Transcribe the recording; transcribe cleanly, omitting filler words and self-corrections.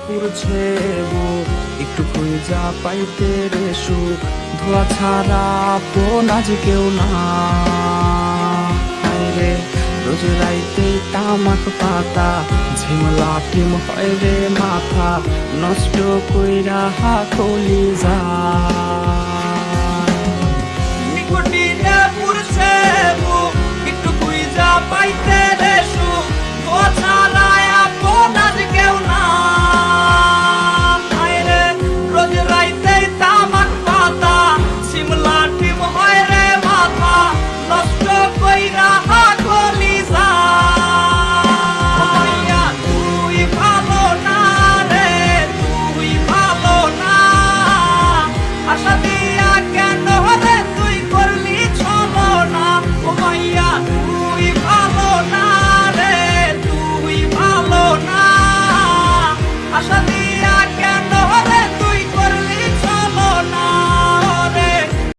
পুরছে বুক একটু খুঁজা পাইতে রে সুখ, ধোয়া ছাড়া আপন আজ কেউ না রে। রোজ রাইতে তামাক পাতা ঝিমলা টিম হয় রে মাথা, নষ্ট কইরা কলি যায়। নিকোটিনে পুরছে বুক একটু খুঁজা পাইতে